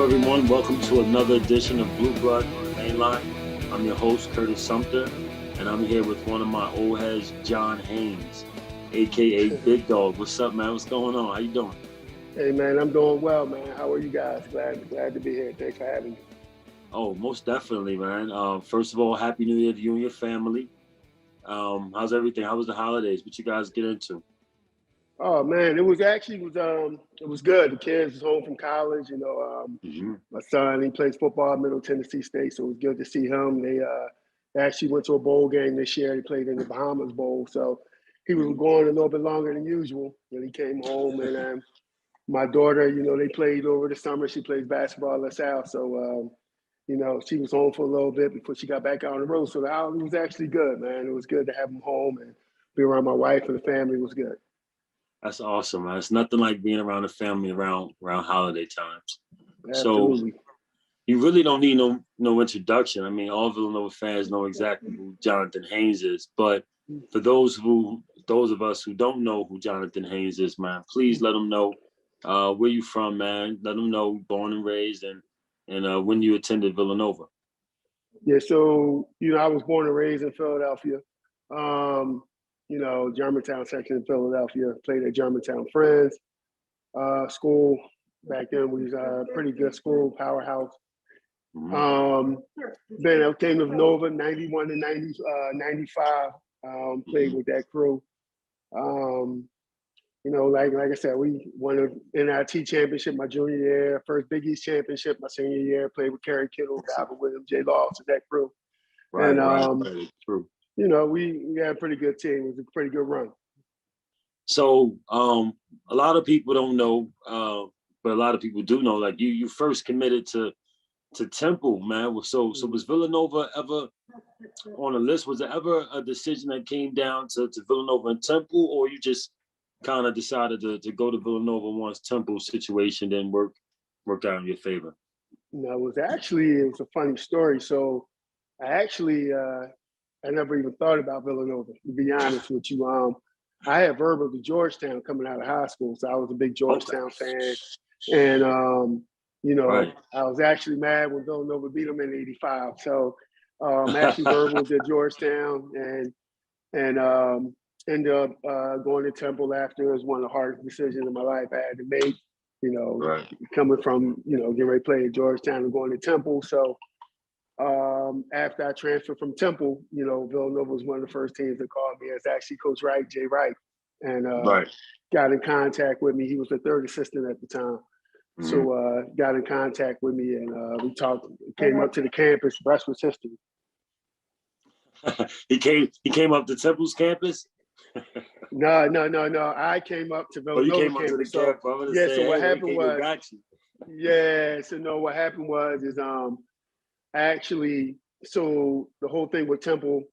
everyone. Welcome to another edition of Blue Blood on the Main Line. I'm your host, Curtis Sumpter, and I'm here with one of my old heads, Jon Haynes, a.k.a. Big Dog. What's up, man? What's going on? How you doing? Hey, man, I'm doing well, man. How are you guys? Glad to be here. Thanks for having me. Oh, most definitely, man. First of all, Happy New Year to you and your family. How's everything? How was the holidays? What you guys get into? Oh man, it was good. The kids was home from college. My son, he plays football at Middle Tennessee State, so it was good to see him. They actually went to a bowl game this year. They played in the Bahamas Bowl, so he was going a little bit longer than usual. And he came home, and my daughter, they played over the summer. She plays basketball at LaSalle, so she was home for a little bit before she got back out on the road. So the holiday was actually good, man. It was good to have him home and be around my wife and the family was good. That's awesome, man. It's nothing like being around the family around holiday times. Absolutely. So you really don't need no introduction. I mean, all Villanova fans know exactly who Jonathan Haynes is. But for those of us who don't know who Jonathan Haynes is, man, please let them know where you from, man. Let them know born and raised and when you attended Villanova. Yeah, so I was born and raised in Philadelphia. Germantown section in Philadelphia. Played at Germantown Friends school. Back then was a pretty good school, powerhouse. Then I came to Nova 91 to 95. Played with that crew. Like I said, we won an NIT championship my junior year, first Big East championship my senior year. Played with Kerry Kittle, Dalvin Williams, Jay Loss, and that crew. Right. True. We had a pretty good team. It was a pretty good run. So a lot of people don't know, but a lot of people do know. Like you first committed to Temple, man. So was Villanova ever on a list? Was there ever a decision that came down to Villanova and Temple, or you just kind of decided to go to Villanova once Temple's situation didn't work out in your favor? No, it was a funny story. So I never even thought about Villanova, to be honest with you. I had verbal to Georgetown coming out of high school, so I was a big Georgetown fan. And right. I was actually mad when Villanova beat them in '85. So actually verbal to Georgetown and ended up going to Temple after. It was one of the hardest decisions in my life I had to make. Right. Coming from getting ready to play at Georgetown and going to Temple. So after I transferred from Temple, Villanova was one of the first teams that called me. It's actually Coach Wright, Jay Wright, and got in contact with me. He was the third assistant at the time. So got in contact with me and we talked, came up to the campus. The rest was history. He came up to Temple's campus? No. I came up to Villanova. You came up to the campus. So what happened was, what happened was so the whole thing with Temple,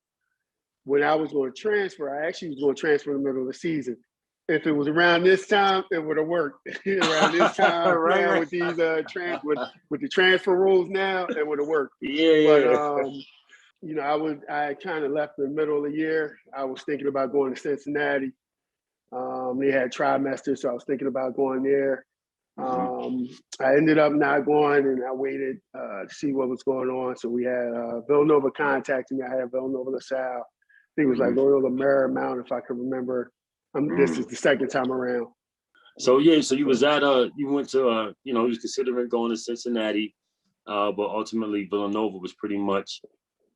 when I was going to transfer, I actually was going to transfer in the middle of the season. If it was around this time, it would have worked. Around this time, right. With these with the transfer rules now, it would have worked. Yeah. But I kind of left in the middle of the year. I was thinking about going to Cincinnati. They had trimester, so I was thinking about going there. I ended up not going, and I waited to see what was going on. So we had Villanova contacting me. I had Villanova LaSalle. I think it was like Loyola Marymount, if I can remember. This is the second time around. So you was at you went to you was considering going to Cincinnati, but ultimately Villanova was pretty much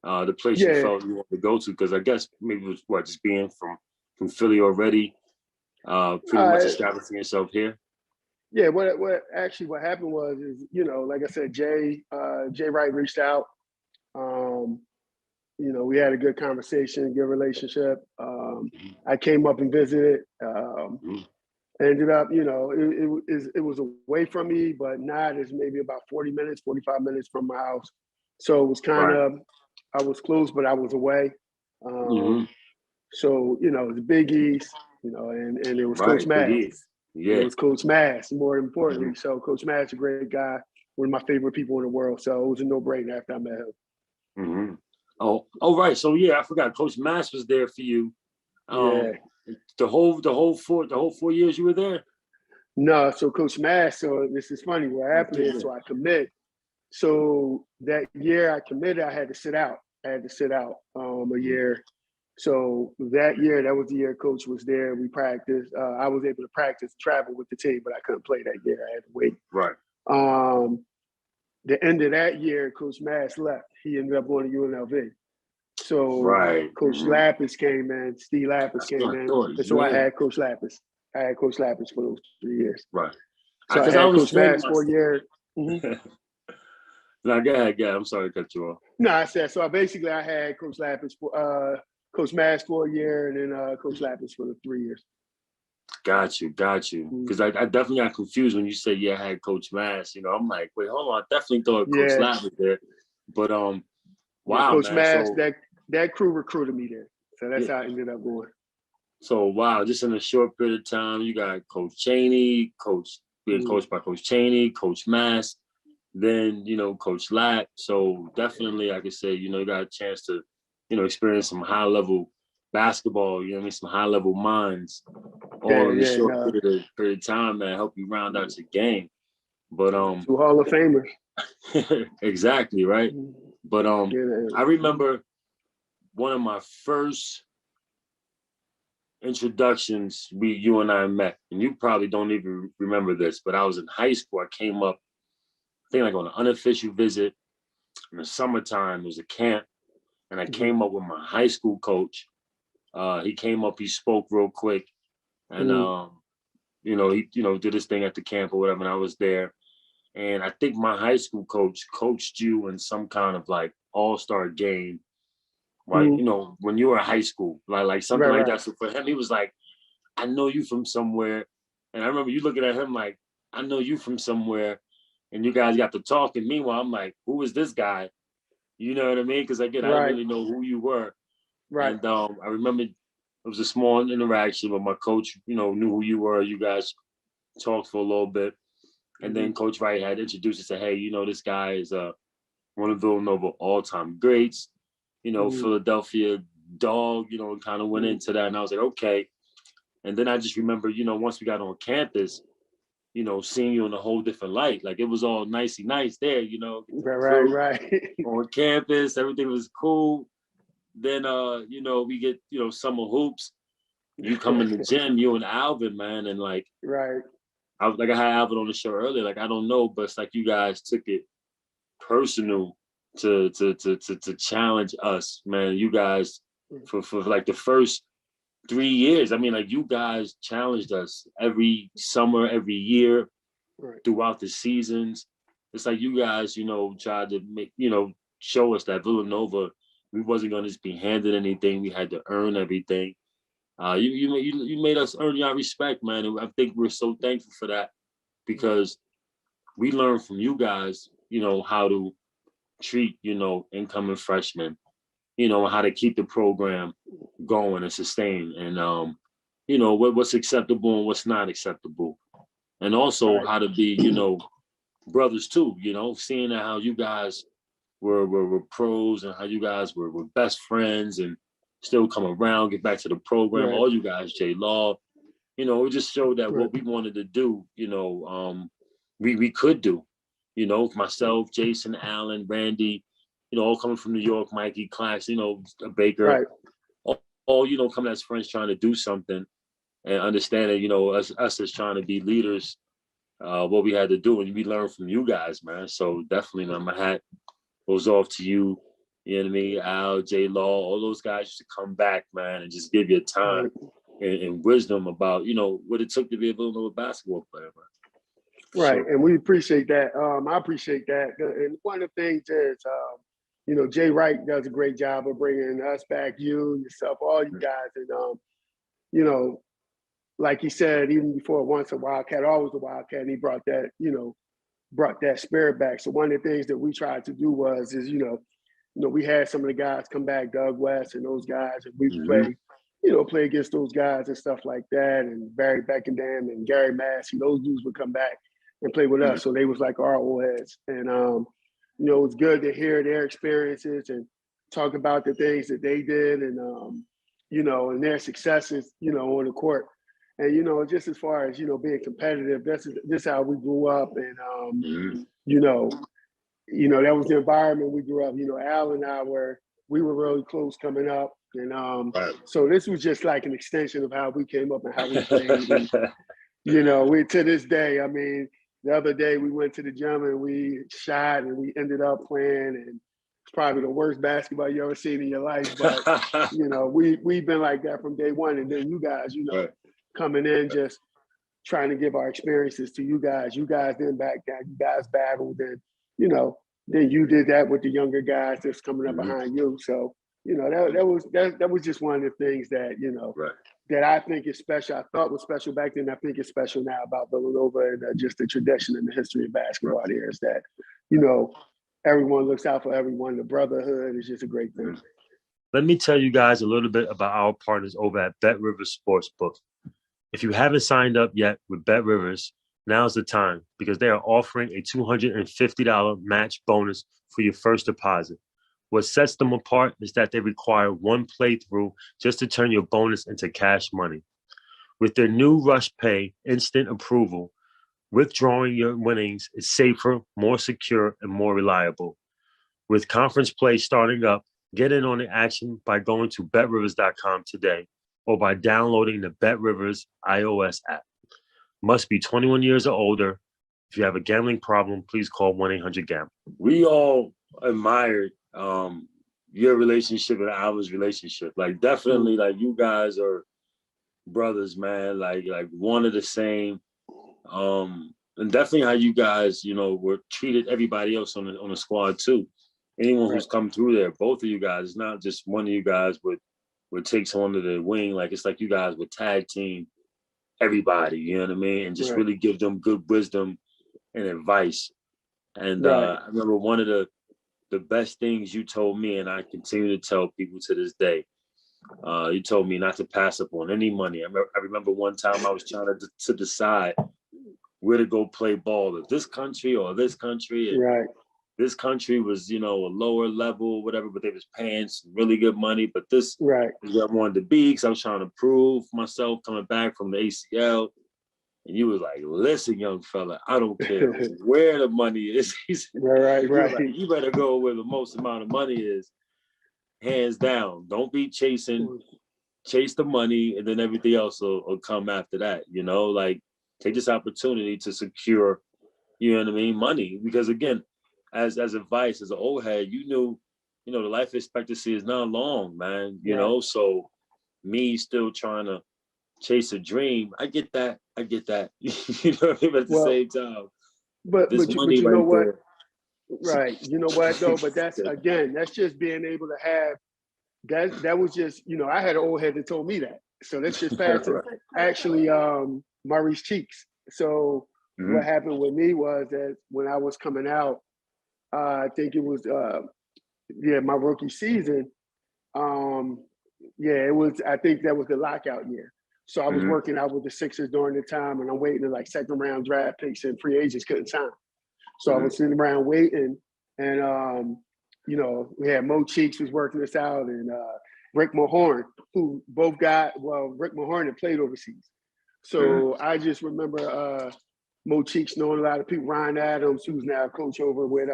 the place you felt you wanted to go to, because I guess maybe it was just being from Philly already, pretty much establishing yourself here. Yeah, what happened was like I said, Jay Wright reached out. We had a good conversation, good relationship. I came up and visited. Ended up, it was away from me, but not as maybe about 40 minutes, 45 minutes from my house. So it was kind of, I was close, but I was away. So, it was Big East, and it was Coach Mass. Yeah. It was Coach Mass, more importantly. So Coach Mass is a great guy, one of my favorite people in the world. So it was a no-brainer after I met him. Oh, right. So I forgot. Coach Mass was there for you. The whole 4 years you were there. No, so Coach Mass, so this is funny. What happened is, so I commit. So that year I committed, I had to sit out. A year. So that year, that was the year Coach was there. We practiced. I was able to practice, travel with the team, but I couldn't play that year. I had to wait. Right. The end of that year, Coach Mass left. He ended up going to UNLV. So Coach Lapis came in, Steve Lapis came in. And so I had Coach Lapis. For those 3 years. Right. So I had Coach Mass for a year. No, go ahead. I'm sorry to cut you off. No, I said, so I had Coach Lapis for Coach Mass for a year and then Coach Lapis for the 3 years. Got you. Because I definitely got confused when you said, I had Coach Mass. You know, I'm like, wait, hold on. I definitely thought Coach Lapis was there. But, wow, Coach man. Mass, that crew recruited me there. So that's how I ended up going. So, wow, just in a short period of time, you got Coach Cheney, being coached by Coach Cheney, Coach Mass, then, Coach Lapp. So definitely, I could say, you got a chance to, experience some high-level basketball, some high-level minds all in a short period of time, man, help you round out your game. But 2 Hall of Famers. Exactly, right? But I remember one of my first introductions, you and I met, and you probably don't even remember this, but I was in high school. I came up, I think, like on an unofficial visit in the summertime. It was a camp, and I came up with my high school coach. He came up, he spoke real quick, and he did his thing at the camp or whatever, and I was there. And I think my high school coach coached you in some kind of like all-star game, right? When you were in high school, like something like that. So for him, he was like, I know you from somewhere. And I remember you looking at him like, I know you from somewhere. And you guys got to talk. And meanwhile, I'm like, who is this guy? You know what I mean? Because again, I didn't really know who you were. Right. And I remember it was a small interaction, but my coach, knew who you were. You guys talked for a little bit. And then Coach Wright had introduced us and said, hey, this guy is one of Villanova all-time greats, Philadelphia dog, kind of went into that. And I was like, okay. And then I just remember, once we got on campus, seeing you in a whole different light. Like it was all nicey nice there, Right. On campus, everything was cool. Then, we get, summer hoops. You come in the gym, you and Alvin, man. And like, I had Alvin on the show earlier. Like, I don't know, but it's like you guys took it personal to challenge us, man. You guys for like the first 3 years. I mean, like you guys challenged us every summer, every year, throughout the seasons. It's like you guys, tried to make, show us that Villanova, we wasn't gonna just be handed anything. We had to earn everything. You made us earn your respect, man. And I think we're so thankful for that because we learned from you guys, how to treat, incoming freshmen, how to keep the program going and sustained and, what's acceptable and what's not acceptable. And also how to be, brothers too, seeing how you guys were pros and how you guys were best friends and still come around, get back to the program. All you guys, J Law, it just showed that what we wanted to do, we could do, myself, Jason, Allen, Randy, all coming from New York, Mikey, Clax, Baker, all coming as friends trying to do something and understanding, us as trying to be leaders, what we had to do. And we learned from you guys, man. So definitely, man, my hat goes off to you. You know what I mean? Al, J Law, all those guys used to come back, man, and just give you time and wisdom about, what it took to be a Villanova basketball player, man. Right. And we appreciate that. I appreciate that. And one of the things is, Jay Wright does a great job of bringing us back, you, yourself, all you guys. And, like he said, even before once a Wildcat, always a Wildcat, and he brought that, brought that spirit back. So one of the things that we tried to do is, we had some of the guys come back, Doug West and those guys, and we play against those guys and stuff like that. And Barry Beckendam and Gary Massey, those dudes would come back and play with us. So they was like our old heads. And, it was good to hear their experiences and talk about the things that they did and, and their successes, on the court. And, you know, just as far as, you know, being competitive, this is how we grew up. And, you know, that was the environment we grew up. You know, Al and I we were really close coming up. And so this was just like an extension of how we came up and how we played. And, you know, we to this day, I mean, the other day we went to the gym and we shot and we ended up playing, and it's probably the worst basketball you ever seen in your life. But, you know, we've been like that from day one. And then you guys, you know, coming in just trying to give our experiences to you guys. You guys then back down, you guys battled, and, you know, then you did that with the younger guys that's coming up behind you. So, you know, that was just one of the things that, you know, that I think is special. I thought was special back then. I think it's special now about Villanova and just the tradition and the history of basketball there is that, you know, everyone looks out for everyone. The brotherhood is just a great thing. Let me tell you guys a little bit about our partners over at BetRivers Sportsbook. If you haven't signed up yet with BetRivers, now's the time, because they are offering a $250 match bonus for your first deposit. What sets them apart is that they require one playthrough just to turn your bonus into cash money. With their new Rush Pay instant approval, withdrawing your winnings is safer, more secure, and more reliable. With conference play starting up, get in on the action by going to betrivers.com today or by downloading the BetRivers iOS app. Must be 21 years or older. If you have a gambling problem, please call 1-800-GAMBLE. We all admired your relationship and ours relationship. Like, definitely, like, you guys are brothers, man. Like one of the same. And definitely how you guys, you know, were treated everybody else on the squad too. Anyone who's come through there, both of you guys, it's not just one of you guys would take someone to the wing. Like, it's like you guys would tag team everybody, you know what I mean? And just really give them good wisdom and advice. And I remember one of the best things you told me, and I continue to tell people to this day, you told me not to pass up on any money. I remember one time I was trying to decide where to go play ball, if this country or this country. And this country was, you know, a lower level, whatever, but they was paying some really good money. But this is where I wanted to be, because I was trying to prove myself coming back from the ACL. And you was like, listen, young fella, I don't care where the money is. He said, like, you better go where the most amount of money is, hands down. Don't be chase the money, and then everything else will come after that, you know? Like, take this opportunity to secure, you know what I mean, money. Because again, as advice, as an old head, you knew, you know, the life expectancy is not long, man, you know? So me still trying to chase a dream, I get that. You know what I mean? But at the same time, but you know what? There. You know what though? But that's just being able to have that was just, you know, I had an old head that told me that. So that's just passed to actually Maurice Cheeks. So what happened with me was that when I was coming out, I think it was my rookie season. It was, I think that was the lockout year. So I was working out with the Sixers during the time, and I'm waiting to like second round draft picks, and free agents couldn't sign. So I was sitting around waiting, and you know, we had Mo Cheeks was working us out, and Rick Mahorn, who both Rick Mahorn had played overseas. So I just remember Mo Cheeks knowing a lot of people. Ryan Adams, who's now a coach over with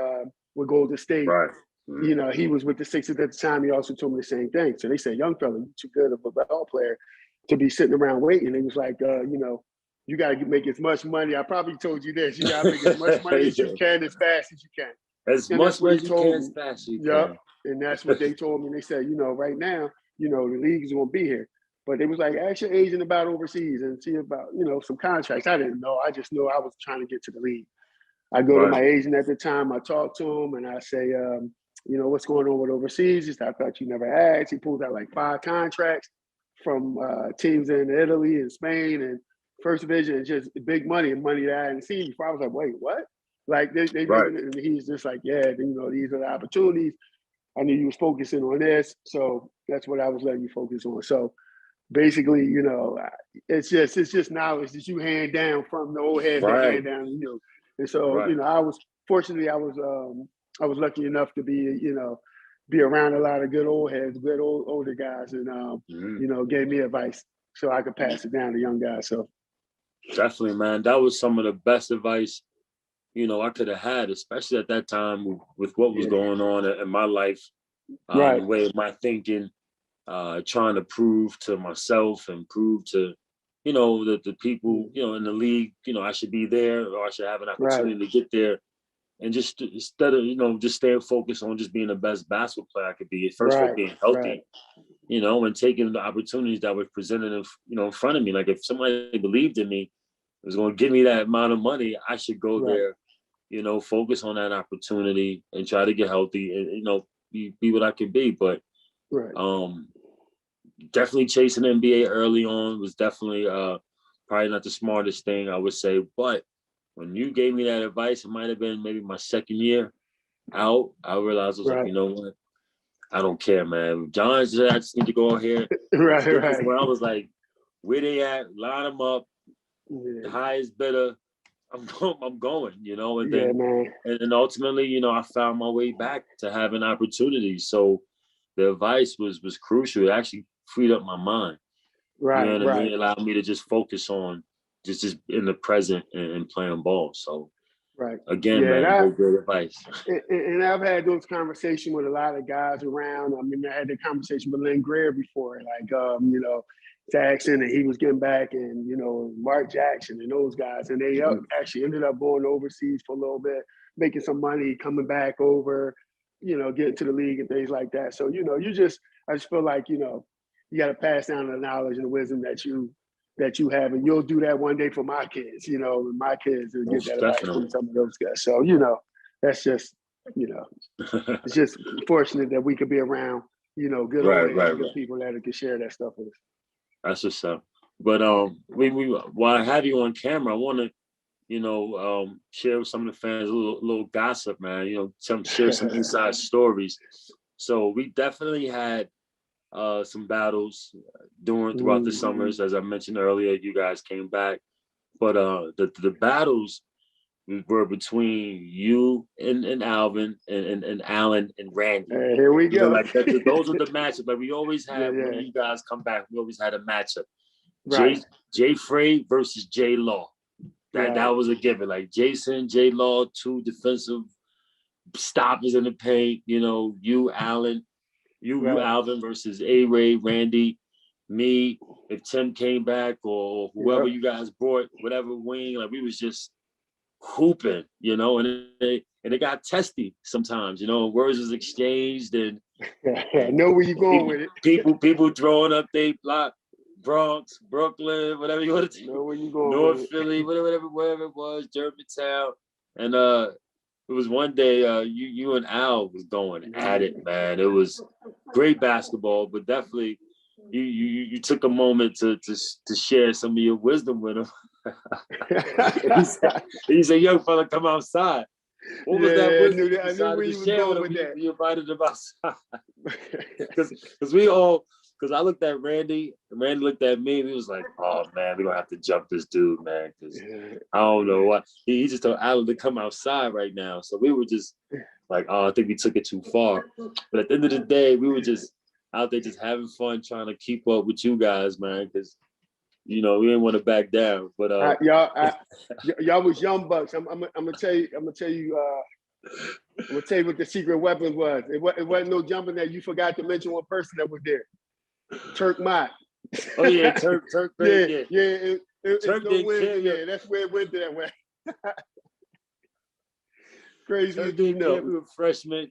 Golden State. You know, he was with the Sixers at the time. He also told me the same thing. So they said, young fella, you're too good of a ball player to be sitting around waiting. He was like, you know, you got to make as much money. I probably told you this. You got to make as much money as you can, as fast as you can. As much as you can, as fast as you can. And that's what they told me. They said, you know, right now, you know, the league is going to be here. But it was like, ask your agent about overseas and see about, you know, some contracts. I didn't know. I just knew I was trying to get to the league. I go to my agent at the time. I talk to him and I say, you know, what's going on with overseas? He said, I thought you never asked. He pulled out like 5 contracts from teams in Italy and Spain and First Division, and just big money and money that I hadn't seen before. I was like, wait, what? Like they and he's just like, yeah, you know, these are the opportunities. I knew you was focusing on this, so that's what I was letting you focus on. So basically, you know, it's just knowledge that you hand down from the old head that hand down to you. And so, you know, I was lucky enough to be around a lot of good old heads, good older guys, and you know, gave me advice. so I could pass it down to young guys. So definitely, man, that was some of the best advice, you know, I could have had, especially at that time with what was going on in my life, right. the way of my thinking, trying to prove to myself and prove to, you know, the people, you know, in the league, you know, I should be there or I should have an opportunity to get there. And just instead of, you know, just staying focused on just being the best basketball player I could be, first of all, being healthy, you know, and taking the opportunities that were presented, you know, in front of me. Like if somebody believed in me, was going to give me that amount of money, I should go there, you know, focus on that opportunity and try to get healthy and, you know, be what I can be. But definitely chasing the NBA early on was definitely probably not the smartest thing, I would say. But when you gave me that advice, it might have been maybe my second year out. I realized I was like, you know what? I don't care, man. John said I just need to go out here. When I was like, where they at? Line them up. The highest bidder. I'm going, you know, and then and ultimately, you know, I found my way back to having opportunities. So the advice was crucial. It actually freed up my mind. You know what I mean? It allowed me to just focus on just in the present and playing ball. So again, man, great advice. And I've had those conversations with a lot of guys around. I mean, I had the conversation with Len Greer before, like you know, Jackson, and he was getting back, and you know, Mark Jackson and those guys, and they actually ended up going overseas for a little bit, making some money, coming back over, you know, getting to the league and things like that. So, you know, I just feel like, you know, you got to pass down the knowledge and the wisdom that you have, and you'll do that one day for my kids, you know, my kids will get that advice from some of those guys. So, you know, that's just, you know, it's just fortunate that we could be around, you know, good good people that can share that stuff with us. That's what's up. But while I have you on camera, I want to, you know, share with some of the fans a little gossip, man. You know, share some inside stories. So we definitely had some battles throughout the summers, as I mentioned earlier. You guys came back, but the battles were between you and Alvin and Allen and Randy. Here we go. You know, like those are the matchups. Like we always had when you guys come back, we always had a matchup. Jay Frey versus J Law. That was a given. Like Jason, J Law, two defensive stoppers in the paint. You know, you Allen, you Alvin versus A Ray, Randy, me. If Tim came back or whoever you guys brought, whatever wing, like we was just hooping, you know, and it got testy sometimes, you know, words was exchanged and I know where you're going with it. People throwing up they block, Bronx, Brooklyn, whatever you want to know where you going North Philly, whatever it was, Germantown. And it was one day you and Al was going at it, man. It was great basketball, but definitely you took a moment to share some of your wisdom with him. he said, young fella, come outside. What was that wisdom? I knew where you was going with that. You invited him outside. Because I looked at Randy, and Randy looked at me, and he was like, oh, man, we're going to have to jump this dude, man, because I don't know what. He just told Alan to come outside right now. So we were just like, oh, I think we took it too far. But at the end of the day, we were just out there just having fun, trying to keep up with you guys, man, because you know, we didn't want to back down, but y'all was young bucks. I'm gonna tell you what the secret weapon was. It wasn't no jumping that you forgot to mention one person that was there. Turk Mott. Oh yeah, Turk. Turk didn't care. That's where it went that way. Crazy. Turk didn't care. We were freshmen.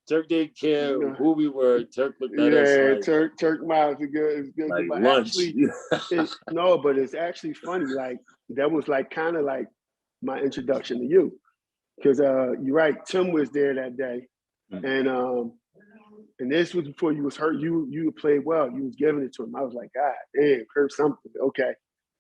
Turk didn't care who we were. Turk looked at us like, Turk Miles is good. Like but lunch. Actually, but it's actually funny. Like that was like kind of like my introduction to you, because you're right. Tim was there that day, and this was before you was hurt. You played well. You was giving it to him. I was like, God damn, Curtis Sumpter. Okay,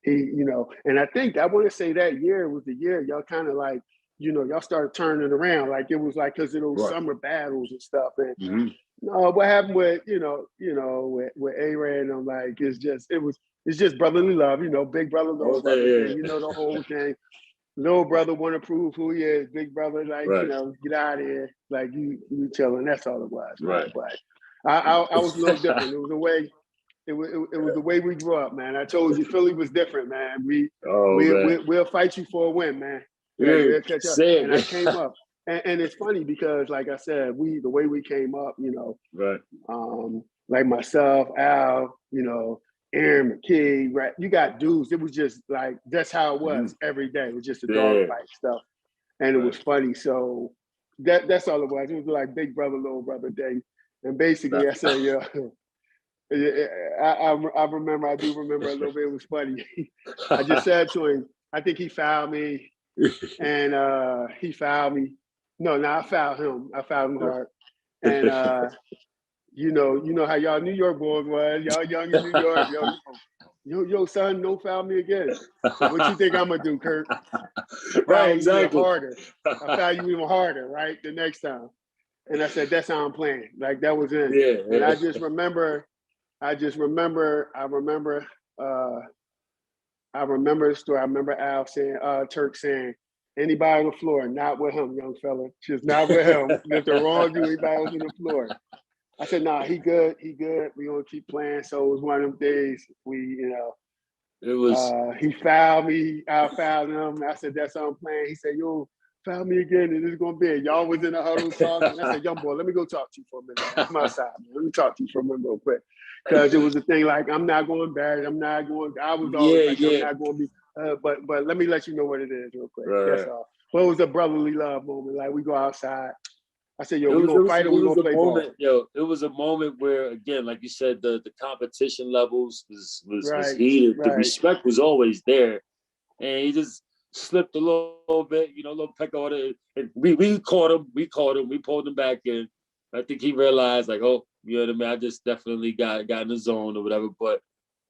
and I think I want to say that year was the year y'all kind of like. Y'all started turning around, like it was like because of those summer battles and stuff. And what happened with with A-Ray and I'm like it's just brotherly love, big brother, little brother, thing, the whole thing. Little brother want to prove who he is. Big brother, like get out of here, like you chilling. That's all it was. Right. But I was a little different. It was a way. was the way we grew up, man. I told you, Philly was different, man. Oh man. We'll fight you for a win, man. Yeah, We'll catch up. say And I it. came up, and it's funny because, like I said, the way we came up, Right. Like myself, Al, Aaron McKee, right? You got dudes. It was just like that's how it was every day. It was just a dog fight stuff, and it was funny. So that's all it was. It was like big brother, little brother day. And basically, I said, I remember. I do remember a little bit. It was funny. I just said to him, I think he fouled me, and he fouled me. No, I fouled him. I fouled him hard, and you know how y'all New York boys was. Y'all young in New York, yo, son, don't foul me again. So what you think I'm gonna do, Kurt? Right, exactly. Even harder. I foul you even harder, right? The next time. And I said, that's how I'm playing. Like that was it. Yeah. And I remember the story. I remember Al saying, Turk saying, anybody on the floor, not with him, young fella. Just not with him. If the wrong do, anybody else on the floor. I said, nah, he good. We gonna keep playing. So it was one of them days it was he fouled me, I fouled him. I said, that's how I'm playing. He said, yo, foul me again, and it's gonna be it. Y'all was in the huddle talking. I said, young boy, let me go talk to you for a minute. Come outside, man. Let me talk to you for a minute real quick. Because it was a thing like, I'm not going bad. I was always like, I'm not going to be, but let me let you know what it is real quick. Right. That's all. But it was a brotherly love moment. Like we go outside. I said, yo, we're going to fight or we're going to play ball. It was a moment where, again, like you said, the competition levels was heated. Right. The respect was always there. And he just slipped a little bit, a little peck order. And we caught him. We pulled him back in. I think he realized, like, oh, you know what I mean? I just definitely got in the zone or whatever. But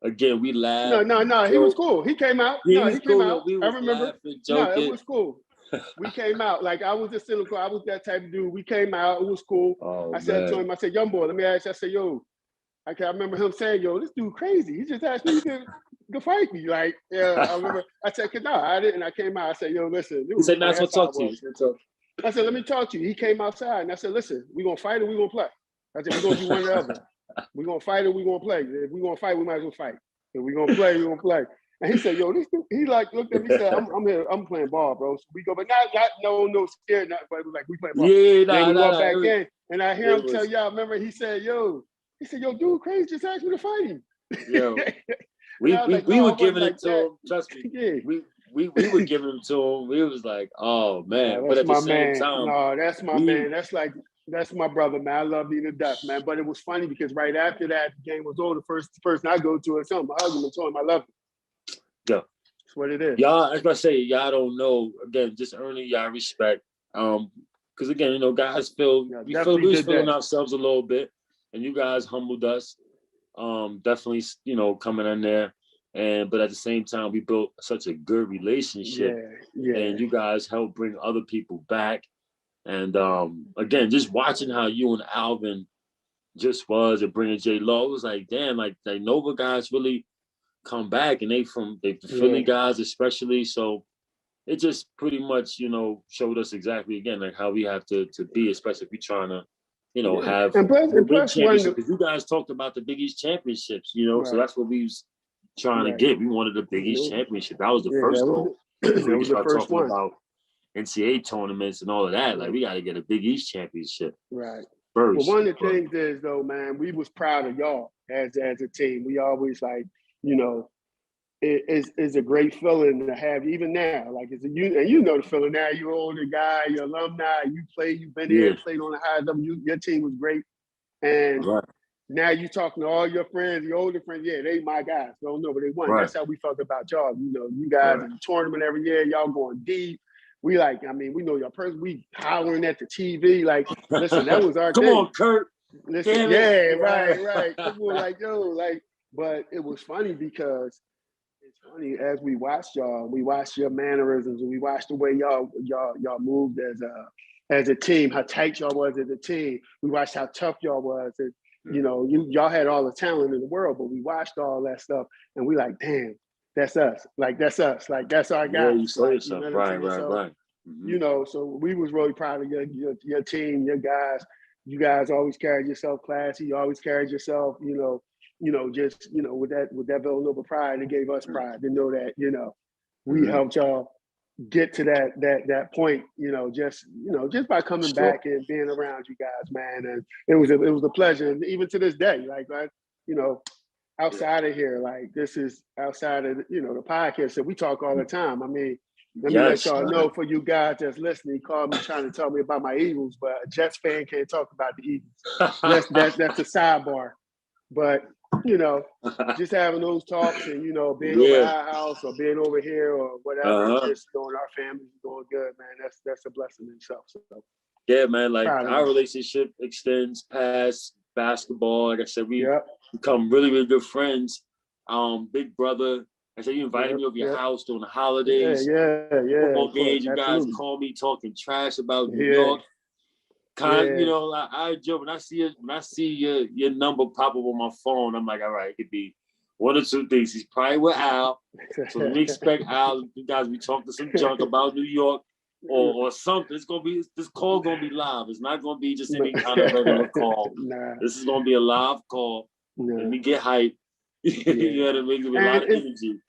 again, we laughed. No. He was cool. He came out. He came out. I remember. Laughing, joking. No, it was cool. We came out. Like I was a cynical. I was that type of dude. We came out. It was cool. Oh, I said to him, I said, young boy, let me ask you. I said, yo, I remember him saying, yo, this dude crazy. He just asked me to fight me. Like, yeah, I remember. I said, no, I didn't. I came out. I said, yo, listen. He said, nice to talk to you. I said, let me talk to you. He came outside and I said, listen, we're going to fight or we're going to play. I said, we're going to do one or the other. We're going to fight or we're going to play. If we're going to fight, we might as well fight. If we're going to play, we're going to play. And he said, yo, this dude, he like looked at me and said, I'm here, I'm playing ball, bro. So we go, but not no scared, but it was like, we play ball. Yeah, then we walk back in and I hear him tell y'all, remember, he said, yo, dude, crazy, just asked me to fight him. Yo, we were giving it to him, trust me. Yeah. We were giving him to him. We was like, oh man. But at the same time. No, that's my man. That's my brother, man. I love you to death, man. But it was funny because right after that, the game was over. The first person I go to is him. I hug him and told him I love him. Yeah. That's what it is. Y'all, as I say, y'all don't know. Again, just earning y'all respect. Because again, guys we feeling ourselves a little bit. And you guys humbled us. Definitely, coming in there. But at the same time, we built such a good relationship. Yeah. And you guys helped bring other people back. And again, just watching how you and Alvin just was and bringing J Law, it was like, damn, like Nova guys really come back, and they Philly guys especially. So it just pretty much, showed us exactly again like how we have to be, especially if we're trying to, have the big championship. Because you guys talked about the Big East championships, right. So that's what we was trying to get. We wanted the Big East championship. That was the first goal. That was the first one. About NCAA tournaments and all of that. Like we got to get a Big East championship. Right. First. Well, one of the things is though, man, we was proud of y'all as a team. We always like, it's a great feeling to have even now. Like it's and the feeling now. You're an older guy, you're alumni. You've been here, played on the high level. Your team was great, and now you talking to all your friends, your older friends. Yeah, they my guys. Don't know, but they won. That's how we felt about y'all. You guys in the tournament every year. Y'all going deep. We we know your person. We hollering at the TV. Like, listen, that was our Come thing. on, Kurt. Listen, right. People were like, yo, but it was funny because it's funny as we watched y'all, we watched your mannerisms, and we watched the way y'all moved as a team, how tight y'all was as a team. We watched how tough y'all was. And, y'all had all the talent in the world, but we watched all that stuff, and we like, damn. That's us. Like, that's us. Like, that's our guys. Yeah, you saw yourself. Right. Mm-hmm. So we was really proud of your team, your guys. You guys always carried yourself classy. You always carried yourself, just, with that Villanova pride, it gave us pride to know that, we helped y'all get to that point, just by coming back and being around you guys, man. And it was a pleasure. And even to this day, outside of here, like this is outside of, the podcast that we talk all the time. I mean, let me let y'all know, for you guys that's listening, called me trying to tell me about my Eagles, but a Jets fan can't talk about the Eagles. That's a sidebar. But, just having those talks and, being over at our house or being over here or whatever, just knowing our family's going good, man, that's a blessing in itself. So, yeah, man, like our relationship extends past basketball. Like I said, we become really, really good friends. Big brother. I said, you invited me over your house during the holidays. Yeah. Football games, you guys call me talking trash about New York. I joke when I see your number pop up on my phone. I'm like, all right, it could be one or two things. He's probably with Al, so let me expect Al. You guys be talking some junk about New York or something. It's gonna be this call gonna be live. It's not gonna be just any kind of regular call. This is gonna be a live call. Let me get hype. You know what I mean? Give me a lot of energy.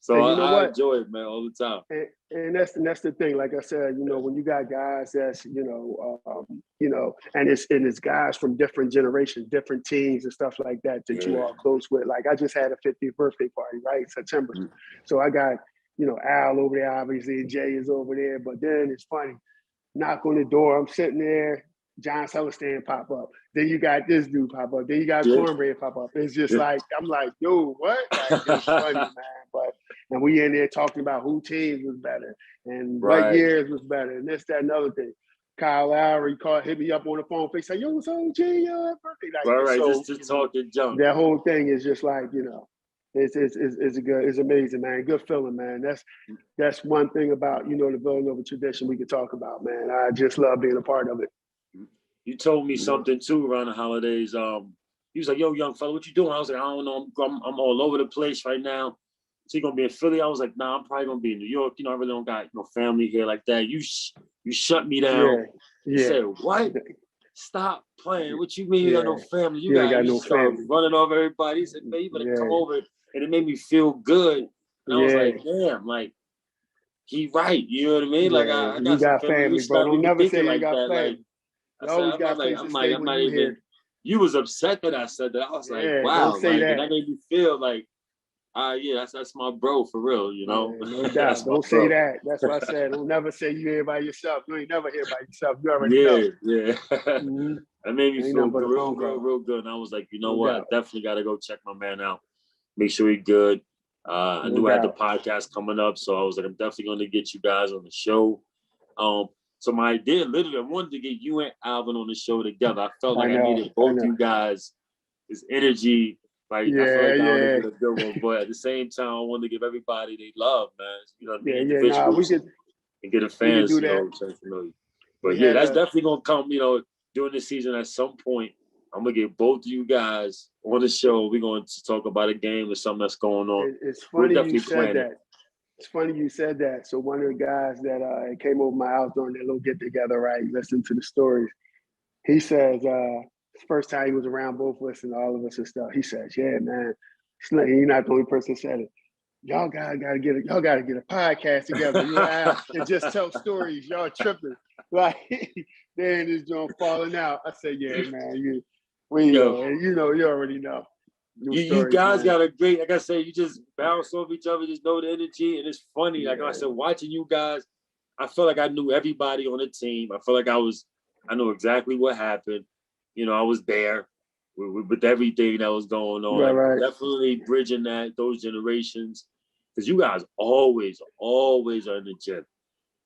So I enjoy it, man, all the time. And that's the thing. Like I said, when you got guys that's, and it's guys from different generations, different teams and stuff like that you are close with. Like I just had a 50th birthday party, right? September. So I got, Al over there, obviously, and Jay is over there. But then it's funny, knock on the door, I'm sitting there, John Celestin pop up. Then you got this dude pop up. Then you got Cornbread pop up. It's just like, I'm like, yo, what? Like, it's funny, man. And we in there talking about who teams was better and what years was better and this, that, and other thing. Kyle Lowry hit me up on the phone. They say, yo, what's up, G? Birthday. Like, just talking junk. That whole thing is just like, it's amazing, man. Good feeling, man. That's one thing about, the Villanova tradition we could talk about, man. I just love being a part of it. You told me something too around the holidays. He was like, yo, young fella, what you doing? I was like, I don't know. I'm all over the place right now. So you gonna be in Philly? I was like, nah, I'm probably gonna be in New York. I really don't got family here like that. You shut me down. He said, what? Stop playing. What you mean you got no family? You got no family. Running off everybody. He said, man, you better come over. And it made me feel good. And I was like, damn, like, he right. You know what I mean? Like, I got some family, bro. Don't never say you got family. Like, I'm not even. You was upset that I said that. I was like, wow. Don't say that. And that made me feel like, that's my bro for real, No doubt. Don't say that. That's what I said. Don't never say you here by yourself. You ain't never here by yourself. You already know. Yeah. That made me feel real good. And I was like, you know what? I definitely got to go check my man out. Make sure he's good. I knew I had the podcast coming up, so I was like, I'm definitely going to get you guys on the show. So my idea, literally, I wanted to get you and Alvin on the show together. I felt like I needed both you guys, this energy. Like, I feel like I wanted to get a good one, but at the same time, I wanted to give everybody they love, man. You know what I mean? Individuals and get the fans, familiar. But that's definitely gonna come, during the season at some point. I'm gonna get both of you guys on the show. We're going to talk about a game or something that's going on. It's funny you said that. It's funny you said that. So one of the guys that came over my house during that little get together, right? Listen to the stories. He says, first time he was around both of us and all of us and stuff. He says, "Yeah, man, you're not the only person that said it. Y'all gotta get a podcast together, and just tell stories. Y'all tripping, like then this joint falling out." I said, "Yeah, man, you already know." You guys got a great, like I said, you just bounce off each other, just know the energy, and it's funny. Like I said, watching you guys, I felt like I knew everybody on the team. I felt like I knew exactly what happened. I was there with everything that was going on. Definitely bridging those generations, because you guys always are in the gym.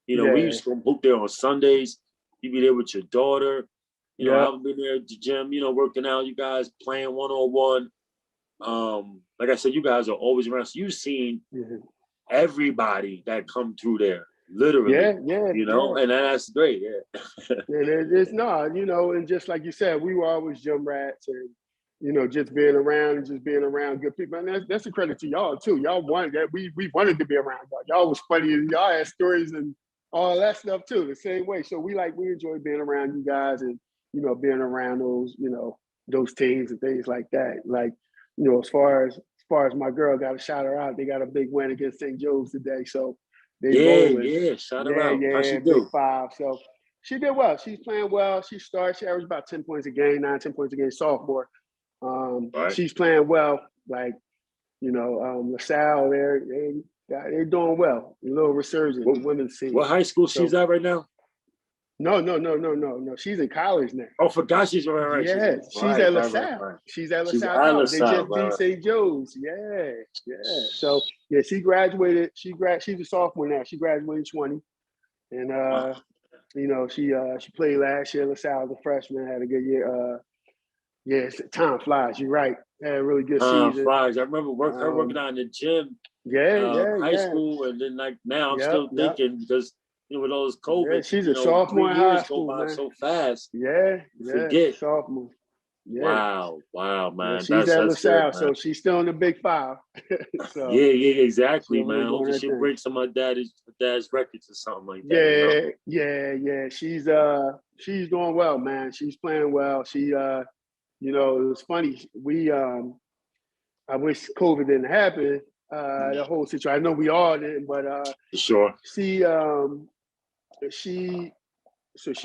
We used to go there on Sundays. You be there with your daughter. I've been there at the gym. Working out. You guys playing 1-on-1. Like I said, you guys are always around. So you've seen everybody that come through there. Literally, and that's great, and just like you said, we were always gym rats, and just being around good people, and that's a credit to y'all too. Y'all wanted that. We wanted to be around y'all. Y'all was funny, and y'all had stories and all that stuff too, the same way. So we enjoy being around you guys, and being around those teams and things like that. Like as far as my girl, got to shout her out. They got a big win against St. Joe's today, so they Yeah, rolling. yeah. Shout her Yeah, out. How she Big do? Five. So she did well. She's playing well. She averaged about 10 points a game, 10 points a game, sophomore. Right. She's playing well. Like, LaSalle, they're doing well. A little resurgent, the women's team. What high school she's So at right now? no. She's in college now. Oh, forgot she's right. Yeah, she's at LaSalle. Right. She's at She's LaSalle at College. They LaSalle, just beat St. Joe's. Yeah. So yeah, she graduated. She's a sophomore now. She graduated 20, and Wow. she played last year. LaSalle as a freshman, had a good year. Time flies. You're right. Had a really good season. Flies. I remember her working out in the gym. High school, and then like now I'm still thinking because with all this COVID, she's a sophomore in 3 years high school, go by man. so fast. Forget sophomore. Yeah. Wow, man. She's at LaSalle, good, so she's still in the Big Five. So, exactly, man. really Hopefully she'll break some of dad's records or something like that. Yeah. She's doing well, man. She's playing well. She it was funny. I wish COVID didn't happen. The whole situation. I know we all didn't, but for sure. She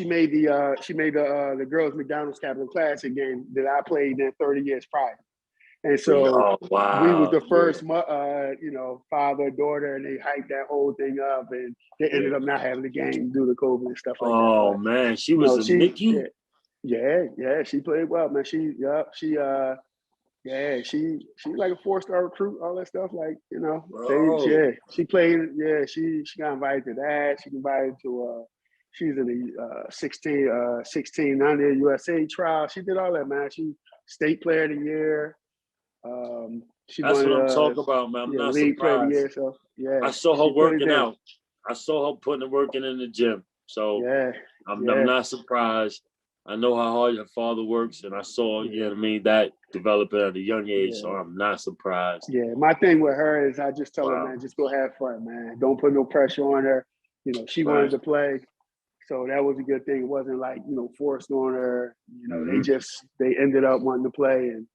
made the girls McDonald's Capital Classic game that I played in 30 years prior. And so we was the first, father, daughter, and they hyped that whole thing up, and they ended up not having the game due to COVID and stuff like that. Oh man, she was a Mickey. Yeah, she played well, man. She like a 4-star recruit, all that stuff. Like, she played. Yeah, she got invited to that. She got invited to. She's in the 16 under USA trial. She did all that, man. She state player of the year. That's what I'm talking about, man. I'm not surprised. Year, so, I saw her working out. I saw her putting the work in the gym. So I'm not surprised. I know how hard your father works, and I saw, that developing at a young age. So I'm not surprised. Yeah, my thing with her is I just tell her, man, just go have fun, man. Don't put no pressure on her. She wanted to play. So that was a good thing. It wasn't like, forced on her. They ended up wanting to play, and,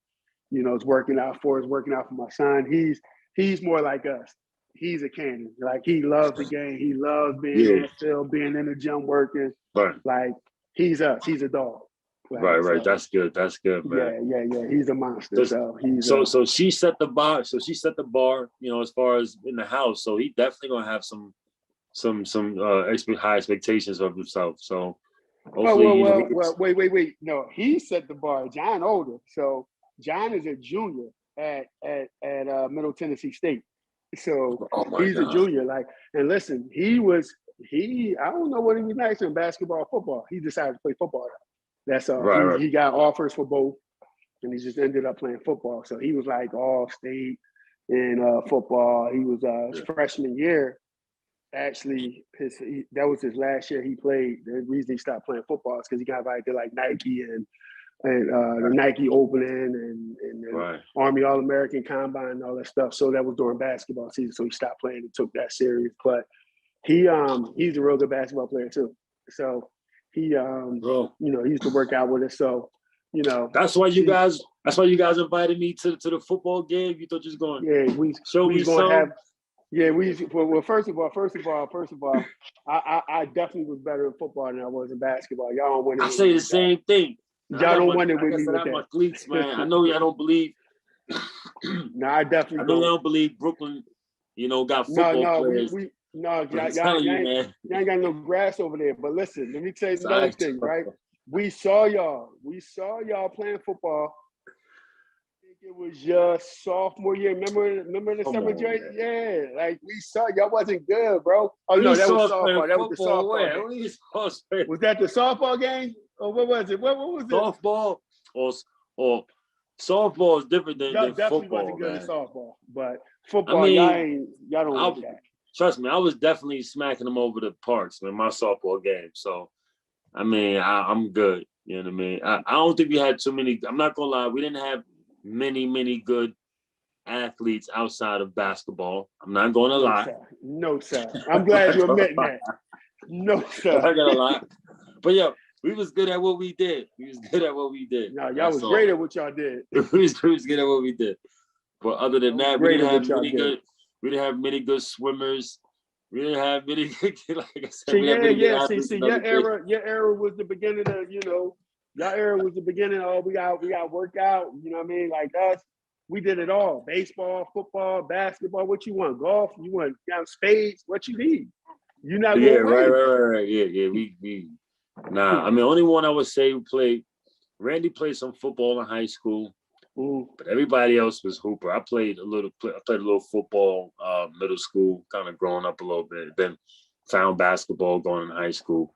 it's working out for us, working out for my son. He's more like us. He's a cannon. Like, he loves the game. He loves being on the field, being in the gym working. Right. Like, he's us. He's a dog. Like, right. That's good, man. Yeah. He's a monster. So she set the bar. As far as in the house. So he definitely gonna have some high expectations of himself. So hopefully, wait. No, he set the bar. John older. So John is a junior at Middle Tennessee State. So he's a junior. Like, and listen, I don't know what he was nice in basketball or football. He decided to play football. That's all. Right. He got offers for both, and he just ended up playing football. So he was like all state in football. He was his freshman year. Actually, that was his last year he played. The reason he stopped playing football is because he got invited to like Nike and the Nike Opening and Army All-American Combine and all that stuff. So that was during basketball season. So he stopped playing and took that serious. But he's a real good basketball player too. So he used to work out with us. So that's why you guys invited me to the football game. You thought you was going? Yeah, we going to have. Yeah, first of all, I definitely was better in football than I was in basketball. Y'all don't win it. I say the same thing. Y'all don't win it with me with that. Cleats, man. I know y'all don't believe. No, I definitely I know y'all don't believe Brooklyn, got football players. Y'all ain't got no grass over there. But listen, let me tell you another thing, right? We saw y'all playing football. It was your sophomore year. Remember the summer joint? Yeah, like we saw y'all wasn't good, bro. Oh no, that was softball. That was the softball game. Was that the softball game? Or what was it? What was it? Softball or softball is different than definitely football. Wasn't good at softball, but football, y'all don't like that. Trust me, I was definitely smacking them over the parks in my softball game. So, I'm good. You know what I mean? I don't think we had too many. I'm not gonna lie, we didn't have many good athletes outside of basketball. I'm not going to lie. No, sir. I'm glad you're admitting that. No, sir. I'm not going to lie. But yeah, we was good at what we did. We was good at what we did. No, y'all was great at what y'all did. we was good at what we did. But other than that, we didn't have many good. We didn't have many good swimmers. We didn't have many. Like I said, see, your era was the beginning of, you know, your era was the beginning of we got work out. You know what I mean? Like us, we did it all: baseball, football, basketball. What you want? Golf? You want spades? What you need? You're not going right. Yeah. We. Nah, I mean, only one I would say who played. Randy played some football in high school. But everybody else was hooper. I played a little football, middle school, kind of growing up a little bit. Then found basketball going in high school.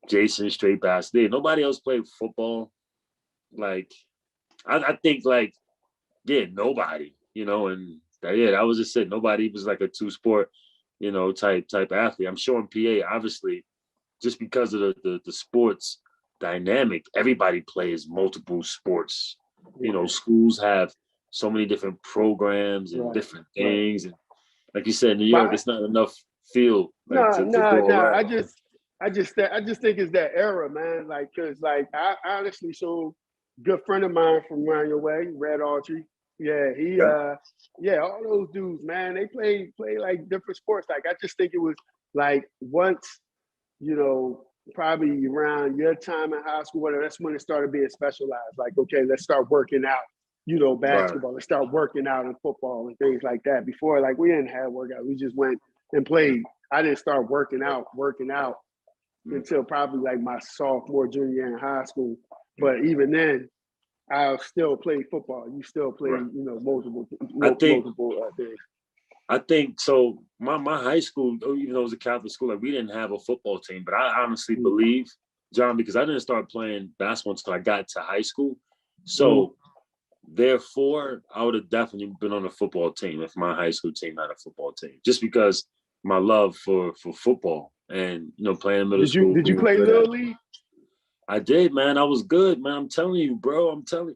Jason straight basketball. Nobody else played football. Like, I think nobody. You know, and that was just it. Nobody was like a two-sport, you know, type athlete. I'm sure in PA, obviously, just because of the sports dynamic, everybody plays multiple sports. You know, schools have so many different programs and different things, and like you said, in New York, it's not enough field. No. I just think it's that era, man. Like, cause like I honestly, so good friend of mine from around your way, Red Autry. Yeah, all those dudes, man. They play like different sports. Like, I just think it was like once, you know, probably around your time in high school, whatever, that's when it started being specialized. Like, okay, let's start working out, you know, basketball. Let's start working out in football and things like that. Before, like, we didn't have workout. We just went and played. I didn't start working out until probably like my sophomore, junior year in high school. But even then, I still play football. You still play, you know, multiple things. I think so. My high school, even though it was a Catholic school, like we didn't have a football team. But I honestly believe, John, because I didn't start playing basketball until I got to high school. So therefore, I would have definitely been on a football team if my high school team had a football team. Just because my love for football and, you know, playing in middle school. Did you play Little League? I did, man. I was good, man. I'm telling you, bro. I'm telling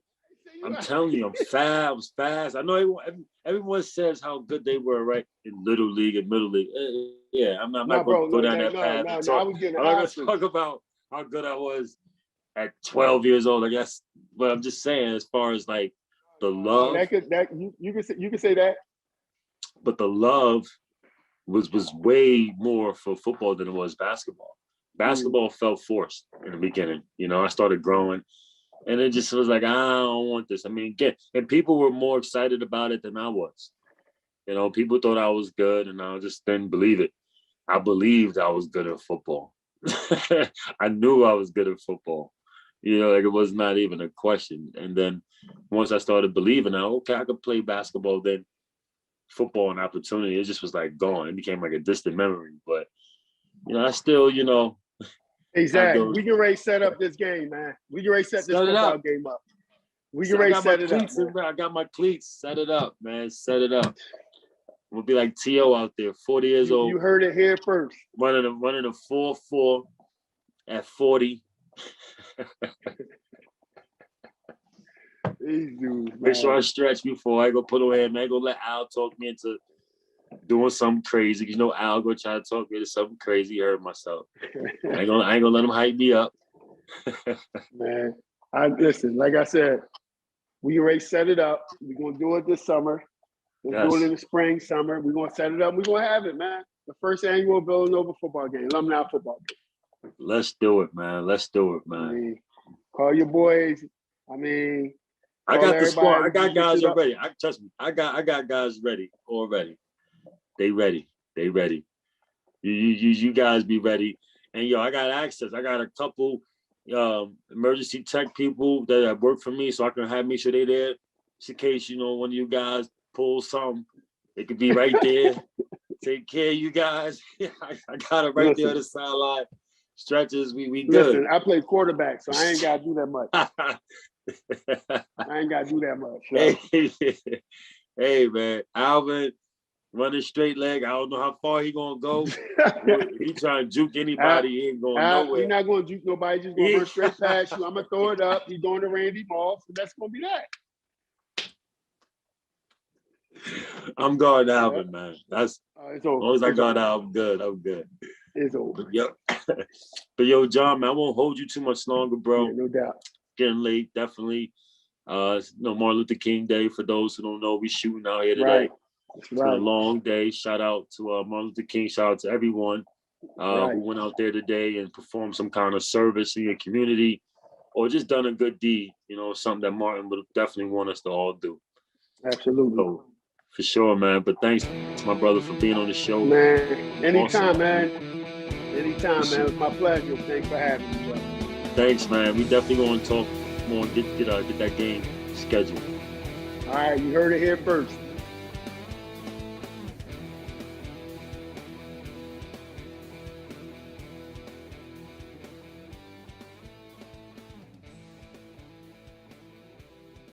you, I was fast. I know everyone says how good they were, right, in Little League and Middle League. Yeah, I'm not going to go down that path. I was getting I'm not going to talk about how good I was at 12 years old, I guess. But I'm just saying, as far as like the love, you can say that. But the love was way more for football than it was basketball. Basketball felt forced in the beginning. You know, I started growing. And it just was like, I don't want this. I mean, again, and people were more excited about it than I was. You know, people thought I was good, and I just didn't believe it. I believed I was good at football. I knew I was good at football. You know, like it was not even a question. And then once I started believing, okay, I could play basketball, then football and opportunity, it just was like gone. It became like a distant memory. But, you know, I still, you know, exactly. We can ready set up this game, man. We can ready set this football game up. We can ready set it up. I got my cleats. Set it up, man. Set it up. We'll be like T.O. out there, 40 years old. You heard it here first. Running a 4.4 at 40. These dudes, Make sure I stretch before I go put away. Man, I go let Al talk me into doing something crazy. You know, Al go try to talk me into something crazy. Hurt myself. I ain't gonna let him hype me up. Man, listen. Like I said, we already set it up. We're gonna do it this summer. We'll do it in the spring, summer. We're gonna set it up. We're gonna have it, man. The first annual Villanova football game, alumni football game. Let's do it, man. Let's do it, man. I mean, call your boys. I mean, I got the squad. I got guys already. Trust me. I got guys ready already. They ready. You guys be ready. And I got access. I got a couple emergency tech people that work for me, so I can make sure they're there. Just in case, you know, one of you guys pulls something, they could be right there. Take care of you guys. I got it right there on the sideline. Stretches, we good. Listen, I play quarterback, so I ain't got to do that much. I ain't got to do that much. So. Hey, man. Alvin, running straight leg. I don't know how far he going to go. He trying to juke anybody. He ain't going nowhere. He's not going to juke nobody. He's just going to run straight past you. I'm going to throw it up. He's going to Randy Moss. So that's going to be that. I'm guarding Alvin, man. That's as long as I guard Alvin, I'm good. It's over. Yep. But yo, John, man, I won't hold you too much longer, bro. Yeah, no doubt. Getting late, definitely. It's Martin Luther King Day. For those who don't know, we shooting out here today. Right. It's been a long day. Shout out to Martin Luther King. Shout out to everyone who went out there today and performed some kind of service in your community, or just done a good deed. Something that Martin would definitely want us to all do. Absolutely. So, for sure, man. But thanks, my brother, for being on the show. Man, anytime, Awesome. man. Anytime, man. It's my pleasure. Thanks for having me, brother. Thanks, man. We definitely going to talk more and get that game scheduled. All right, you heard it here first.